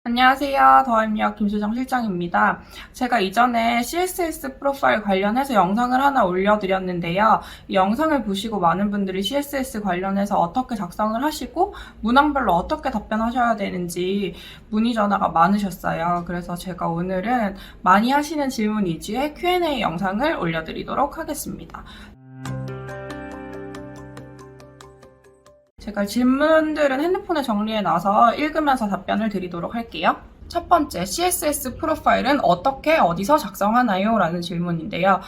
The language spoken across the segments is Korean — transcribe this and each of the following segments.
안녕하세요. 더입력 김수정 실장입니다. 제가 이전에 CSS 프로파일 관련해서 영상을 하나 올려드렸는데요. 이 영상을 보시고 많은 분들이 CSS 관련해서 어떻게 작성을 하시고 문항별로 어떻게 답변하셔야 되는지 문의 전화가 많으셨어요. 그래서 제가 오늘은 많이 하시는 질문 위주의 Q&A 영상을 올려드리도록 하겠습니다. 제가 질문들은 핸드폰에 정리해놔서 읽으면서 답변을 드리도록 할게요. 첫 번째, CSS 프로파일은 어떻게 어디서 작성하나요? 라는 질문인데요.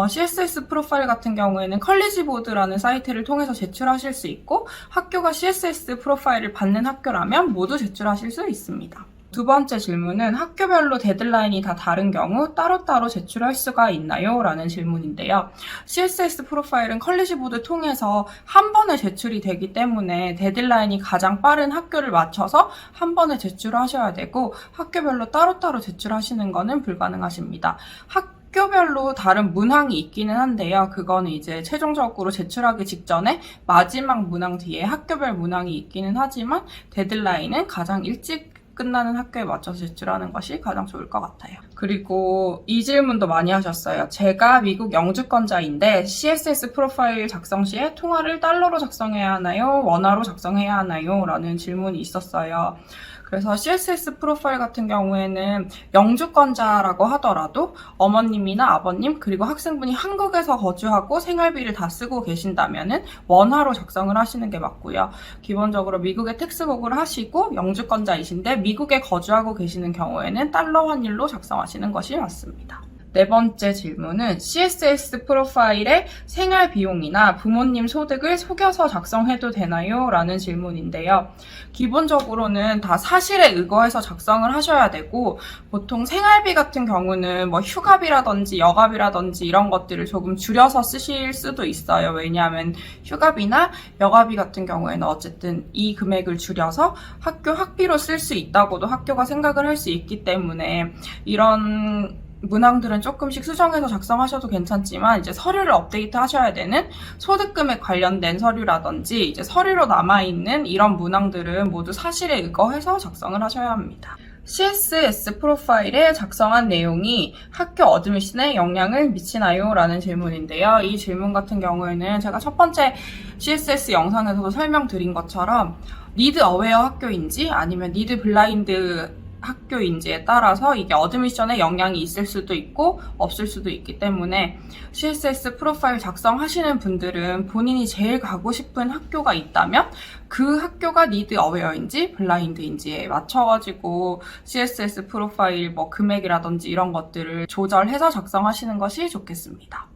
CSS 프로파일 같은 경우에는 컬리지보드라는 사이트를 통해서 제출하실 수 있고 학교가 CSS 프로파일을 받는 학교라면 모두 제출하실 수 있습니다. 두 번째 질문은 학교별로 데드라인이 다 다른 경우 따로따로 제출할 수가 있나요? 라는 질문인데요. CSS 프로파일은 컬리지보드 통해서 한 번에 제출이 되기 때문에 데드라인이 가장 빠른 학교를 맞춰서 한 번에 제출하셔야 되고 학교별로 따로따로 제출하시는 것은 불가능하십니다. 학교별로 다른 문항이 있기는 한데요. 그거는 이제 최종적으로 제출하기 직전에 마지막 문항 뒤에 학교별 문항이 있기는 하지만 데드라인은 가장 일찍 끝나는 학교에 맞춰서 제출하는 것이 가장 좋을 것 같아요. 그리고 이 질문도 많이 하셨어요. 제가 미국 영주권자인데 CSS 프로파일 작성 시에 통화를 달러로 작성해야 하나요? 원화로 작성해야 하나요? 라는 질문이 있었어요. 그래서 CSS 프로파일 같은 경우에는 영주권자라고 하더라도 어머님이나 아버님 그리고 학생분이 한국에서 거주하고 생활비를 다 쓰고 계신다면은 원화로 작성을 하시는 게 맞고요. 기본적으로 미국에 텍스북을 하시고 영주권자이신데 미국에 거주하고 계시는 경우에는 달러 환율로 작성하시는 것이 맞습니다. 네 번째 질문은 CSS 프로파일의 생활 비용이나 부모님 소득을 속여서 작성해도 되나요? 라는 질문인데요. 기본적으로는 다 사실에 의거해서 작성을 하셔야 되고 보통 생활비 같은 경우는 뭐 휴가비라든지 여가비라든지 이런 것들을 조금 줄여서 쓰실 수도 있어요. 왜냐하면 휴가비나 여가비 같은 경우에는 어쨌든 이 금액을 줄여서 학교 학비로 쓸 수 있다고도 학교가 생각을 할 수 있기 때문에 이런 문항들은 조금씩 수정해서 작성하셔도 괜찮지만 이제 서류를 업데이트 하셔야 되는 소득금액 관련된 서류라든지 이제 서류로 남아있는 이런 문항들은 모두 사실에 의거해서 작성을 하셔야 합니다. CSS 프로파일에 작성한 내용이 학교 어드미션에 영향을 미치나요? 라는 질문인데요. 이 질문 같은 경우에는 제가 첫 번째 CSS 영상에서도 설명드린 것처럼 니드 어웨어 학교인지 아니면 니드 블라인드 학교인지에 따라서 이게 어드미션에 영향이 있을 수도 있고 없을 수도 있기 때문에 CSS 프로파일 작성하시는 분들은 본인이 제일 가고 싶은 학교가 있다면 그 학교가 니드 어웨어인지 블라인드인지에 맞춰가지고 CSS 프로파일 뭐 금액이라든지 이런 것들을 조절해서 작성하시는 것이 좋겠습니다.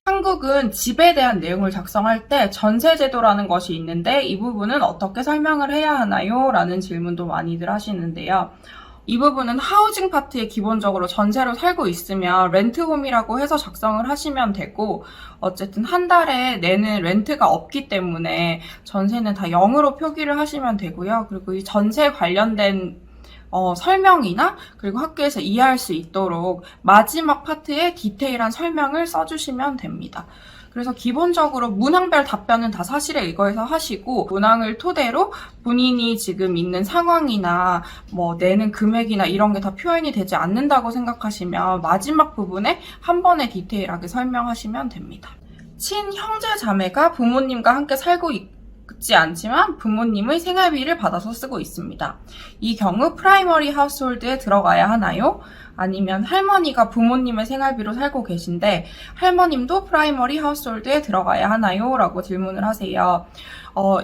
한국은 집에 대한 내용을 작성할 때 전세제도라는 것이 있는데 이 부분은 어떻게 설명을 해야 하나요? 라는 질문도 많이들 하시는데요. 이 부분은 하우징 파트에 기본적으로 전세로 살고 있으면 렌트홈이라고 해서 작성을 하시면 되고 어쨌든 한 달에 내는 렌트가 없기 때문에 전세는 다 0으로 표기를 하시면 되고요. 그리고 이 전세 관련된 설명이나 그리고 학교에서 이해할 수 있도록 마지막 파트에 디테일한 설명을 써주시면 됩니다. 그래서 기본적으로 문항별 답변은 다 사실에 의거해서 하시고 문항을 토대로 본인이 지금 있는 상황이나 뭐 내는 금액이나 이런 게 다 표현이 되지 않는다고 생각하시면 마지막 부분에 한 번에 디테일하게 설명하시면 됩니다. 친형제 자매가 부모님과 함께 살고 있지 않지만 부모님의 생활비를 받아서 쓰고 있습니다. 이 경우 프라이머리 하우스홀드에 들어가야 하나요? 아니면 할머니가 부모님의 생활비로 살고 계신데 할머님도 프라이머리 하우스홀드에 들어가야 하나요? 라고 질문을 하세요.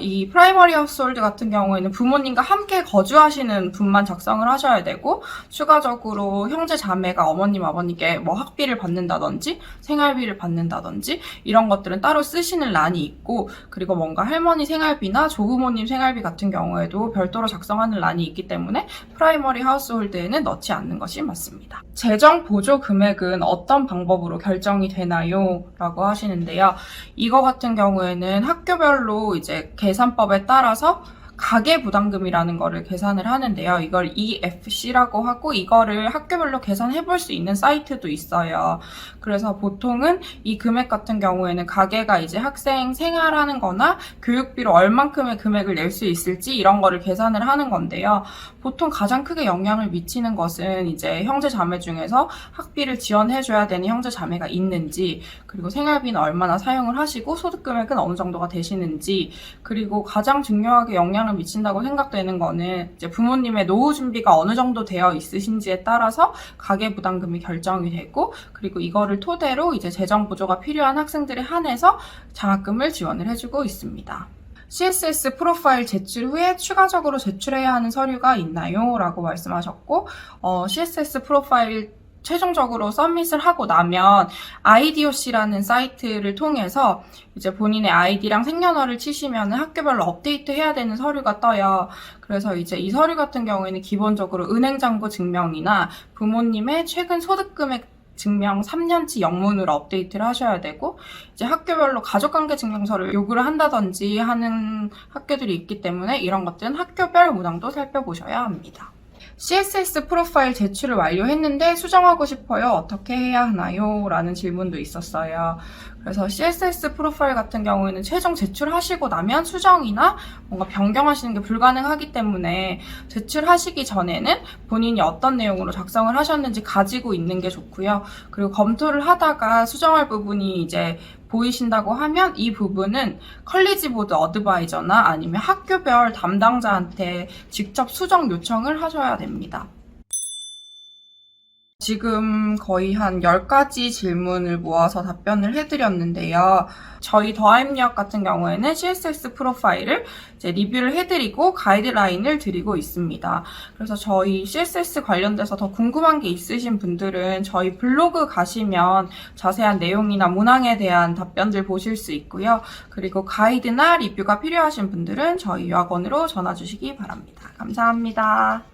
이 프라이머리 하우스홀드 같은 경우에는 부모님과 함께 거주하시는 분만 작성을 하셔야 되고 추가적으로 형제 자매가 어머님 아버님께 뭐 학비를 받는다든지 생활비를 받는다든지 이런 것들은 따로 쓰시는 란이 있고 그리고 뭔가 할머니 생활비나 조부모님 생활비 같은 경우에도 별도로 작성하는 란이 있기 때문에 프라이머리 하우스홀드에는 넣지 않는 것이 맞습니다. 재정 보조 금액은 어떤 방법으로 결정이 되나요? 라고 하시는데요. 이거 같은 경우에는 학교별로 이제 계산법에 따라서 가계 부담금이라는 거를 계산을 하는데요. 이걸 EFC라고 하고 이거를 학교별로 계산해 볼 수 있는 사이트도 있어요. 그래서 보통은 이 금액 같은 경우에는 가계가 이제 학생 생활하는 거나 교육비로 얼만큼의 금액을 낼 수 있을지 이런 거를 계산을 하는 건데요. 보통 가장 크게 영향을 미치는 것은 이제 형제 자매 중에서 학비를 지원해 줘야 되는 형제 자매가 있는지, 그리고 생활비는 얼마나 사용을 하시고 소득 금액은 어느 정도가 되시는지, 그리고 가장 중요하게 영향을 미친다고 생각되는 거는 이제 부모님의 노후 준비가 어느 정도 되어 있으신지에 따라서 가계 부담금이 결정이 되고, 그리고 이거를 토대로 이제 재정 보조가 필요한 학생들에 한해서 장학금을 지원을 해주고 있습니다. CSS 프로파일 제출 후에 추가적으로 제출해야 하는 서류가 있나요? 라고 말씀하셨고, CSS 프로파일 최종적으로 서밋을 하고 나면 IDOC라는 사이트를 통해서 이제 본인의 아이디랑 생년월일 치시면 학교별로 업데이트 해야 되는 서류가 떠요. 그래서 이제 이 서류 같은 경우에는 기본적으로 은행잔고 증명이나 부모님의 최근 소득금액 증명 3년치 영문으로 업데이트를 하셔야 되고, 이제 학교별로 가족관계 증명서를 요구를 한다든지 하는 학교들이 있기 때문에 이런 것들은 학교별 문항도 살펴보셔야 합니다. CSS 프로파일 제출을 완료했는데 수정하고 싶어요. 어떻게 해야 하나요? 라는 질문도 있었어요. 그래서 CSS 프로파일 같은 경우에는 최종 제출하시고 나면 수정이나 뭔가 변경하시는 게 불가능하기 때문에 제출하시기 전에는 본인이 어떤 내용으로 작성을 하셨는지 가지고 있는 게 좋고요. 그리고 검토를 하다가 수정할 부분이 이제 보이신다고 하면 이 부분은 컬리지 보드 어드바이저나 아니면 학교별 담당자한테 직접 수정 요청을 하셔야 됩니다. 지금 거의 한 10가지 질문을 모아서 답변을 해드렸는데요. 저희 더하임유학 같은 경우에는 CSS 프로파일을 이제 리뷰를 해드리고 가이드라인을 드리고 있습니다. 그래서 저희 CSS 관련돼서 더 궁금한 게 있으신 분들은 저희 블로그 가시면 자세한 내용이나 문항에 대한 답변들 보실 수 있고요. 그리고 가이드나 리뷰가 필요하신 분들은 저희 유학원으로 전화 주시기 바랍니다. 감사합니다.